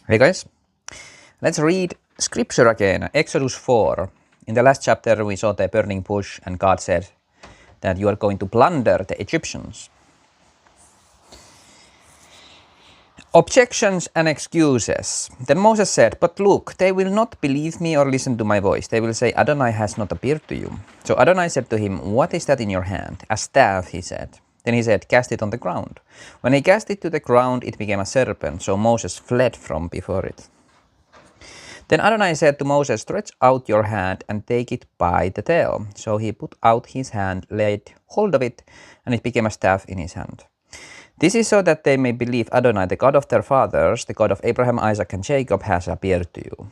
Hey guys, let's read scripture again. Exodus 4. In the last chapter we saw the burning bush and God said that you are going to plunder the Egyptians. Objections and excuses. Then Moses said, but look, they will not believe me or listen to my voice. They will say, Adonai has not appeared to you. So Adonai said to him, what is that in your hand? A staff, he said. Then he said, cast it on the ground. When he cast it to the ground, it became a serpent. So Moses fled from before it. Then Adonai said to Moses, stretch out your hand and take it by the tail. So he put out his hand, laid hold of it, and it became a staff in his hand. This is so that they may believe Adonai, the God of their fathers, the God of Abraham, Isaac, and Jacob, has appeared to you.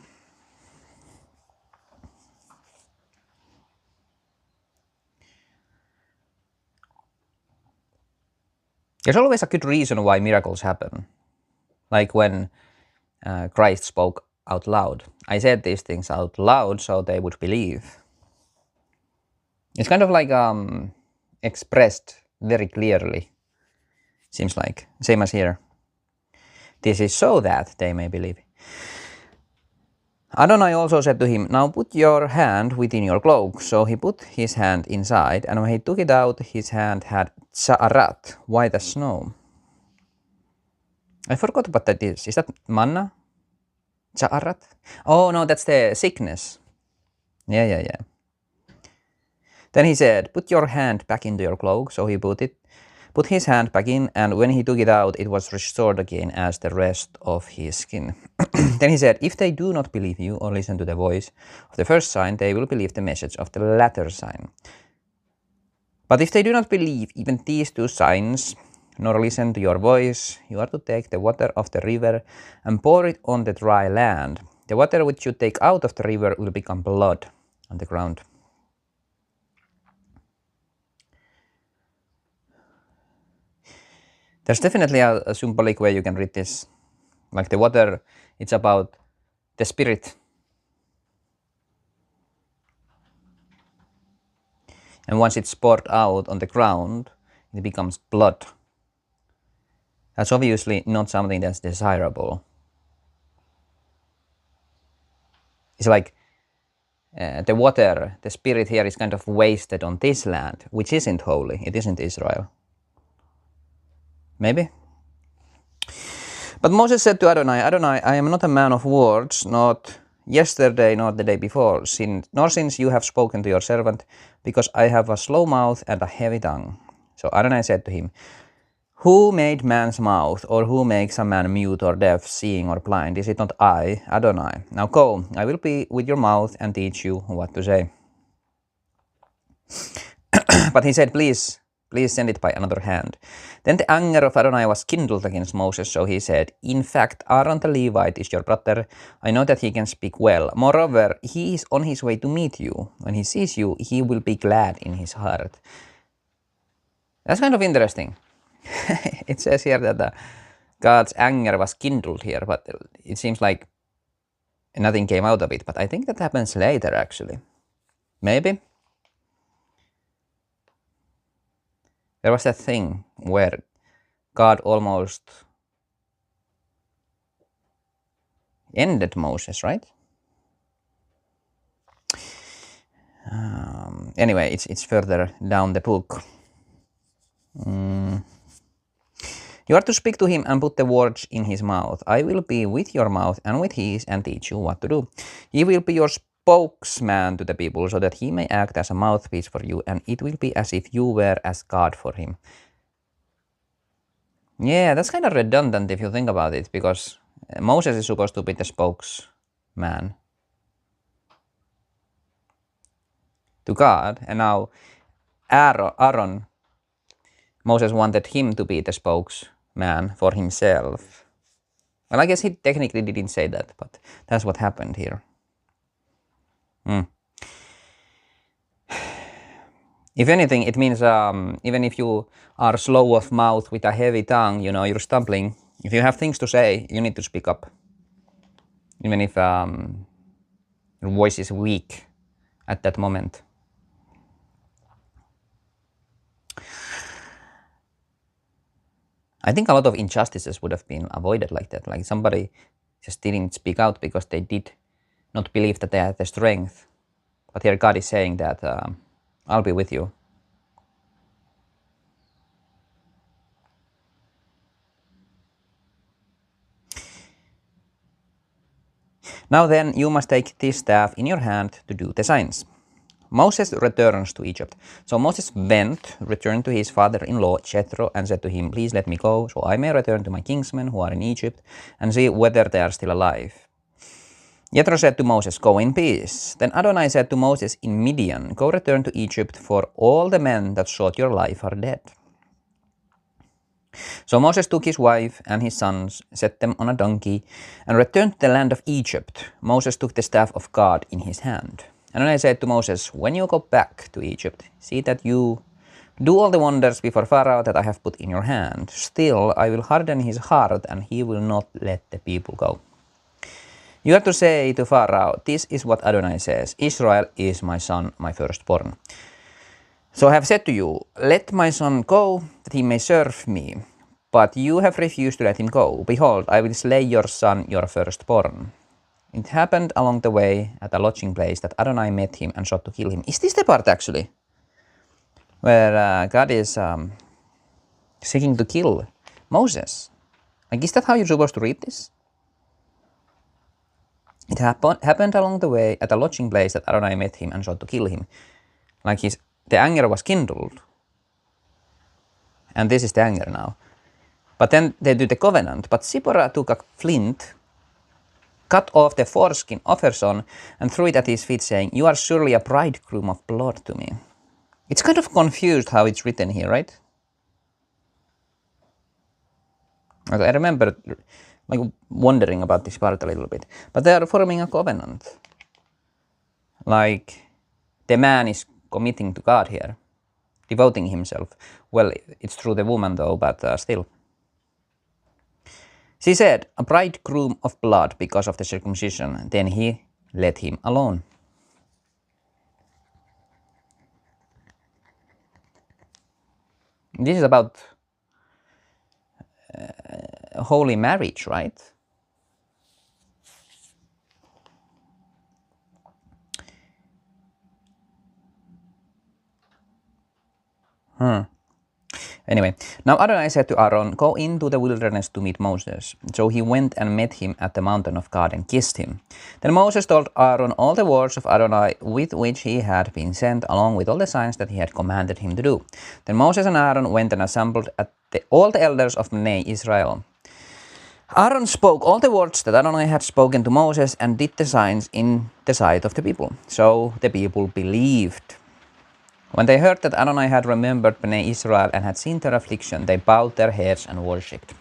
There's always a good reason why miracles happen. Like when Christ spoke out loud. I said these things out loud so they would believe. It's kind of like expressed very clearly. Seems like, same as here. This is so that they may believe. Adonai also said to him, now put your hand within your cloak. So he put his hand inside, and when he took it out, his hand had tsa'arat, white as snow. I forgot what that is. Is that manna? Tsa'arat? Oh no, that's the sickness. Yeah. Then he said, put your hand back into your cloak. So he put his hand back in, and when he took it out, it was restored again as the rest of his skin. Then he said, if they do not believe you or listen to the voice of the first sign, they will believe the message of the latter sign. But if they do not believe even these two signs, nor listen to your voice, you are to take the water of the river and pour it on the dry land. The water which you take out of the river will become blood on the ground. There's definitely a symbolic way you can read this. Like the water, it's about the spirit. And once it's poured out on the ground, it becomes blood. That's obviously not something that's desirable. It's like the water, the spirit here is kind of wasted on this land, which isn't holy. It isn't Israel. Maybe? But Moses said to Adonai, Adonai, I am not a man of words, not yesterday nor the day before, nor since you have spoken to your servant, because I have a slow mouth and a heavy tongue. So Adonai said to him, who made man's mouth, or who makes a man mute or deaf, seeing or blind? Is it not I, Adonai? Now go, I will be with your mouth and teach you what to say. But he said, please send it by another hand. Then the anger of Adonai was kindled against Moses, so he said, in fact, Aaron the Levite is your brother. I know that he can speak well. Moreover, he is on his way to meet you. When he sees you, he will be glad in his heart. That's kind of interesting. It says here that God's anger was kindled here, but it seems like nothing came out of it. But I think that happens later, actually. Maybe. There was that thing where God almost ended Moses, right? Anyway, it's further down the book. You are to speak to him and put the words in his mouth. I will be with your mouth and with his and teach you what to do. He will be your spokesman to the people so that he may act as a mouthpiece for you, and it will be as if you were as God for him. Yeah, that's kind of redundant if you think about it, because Moses is supposed to be the spokesman to God, and now Aaron, Moses wanted him to be the spokesman for himself. Well, I guess he technically didn't say that, but that's what happened here. If anything, it means even if you are slow of mouth with a heavy tongue, you know, you're stumbling. If you have things to say, you need to speak up. Even if your voice is weak at that moment. I think a lot of injustices would have been avoided like that. Like somebody just didn't speak out because they did not believe that they had the strength. But here God is saying that I'll be with you. Now then, you must take this staff in your hand to do the signs. Moses returns to Egypt. So Moses returned to his father-in-law Jethro and said to him, "Please let me go, so I may return to my kinsmen who are in Egypt and see whether they are still alive." Jethro said to Moses, "Go in peace." Then Adonai said to Moses in Midian, "Go return to Egypt, for all the men that sought your life are dead." So Moses took his wife and his sons, set them on a donkey, and returned to the land of Egypt. Moses took the staff of God in his hand. And I said to Moses, "When you go back to Egypt, see that you do all the wonders before Pharaoh that I have put in your hand. Still, I will harden his heart, and he will not let the people go. You are to say to Pharaoh, 'This is what Adonai says, Israel is my son, my firstborn. So I have said to you, let my son go, that he may serve me. But you have refused to let him go. Behold, I will slay your son, your firstborn.' It happened along the way at a lodging place that Adonai met him and sought to kill him." Is this the part actually where God is seeking to kill Moses? Like, is that how you're supposed to read this? It happened along the way at a lodging place that Adonai met him and sought to kill him. Like the anger was kindled. And this is the anger now. But then they do the covenant. But Zipporah took a flint, cut off the foreskin of her son, and threw it at his feet, saying, "You are surely a bridegroom of blood to me." It's kind of confused how it's written here, right? I remember like wondering about this part a little bit. But they are forming a covenant. Like the man is committing to God here, devoting himself. Well, it's through the woman though, but still. She said, "A bridegroom of blood because of the circumcision." Then he let him alone. This is about holy marriage, right? Anyway, now Adonai said to Aaron, "Go into the wilderness to meet Moses." So he went and met him at the mountain of God and kissed him. Then Moses told Aaron all the words of Adonai with which he had been sent, along with all the signs that he had commanded him to do. Then Moses and Aaron went and assembled all the elders of Bnei Israel. Aaron spoke all the words that Adonai had spoken to Moses and did the signs in the sight of the people. So the people believed. When they heard that Adonai had remembered Bnei Israel and had seen their affliction, they bowed their heads and worshipped.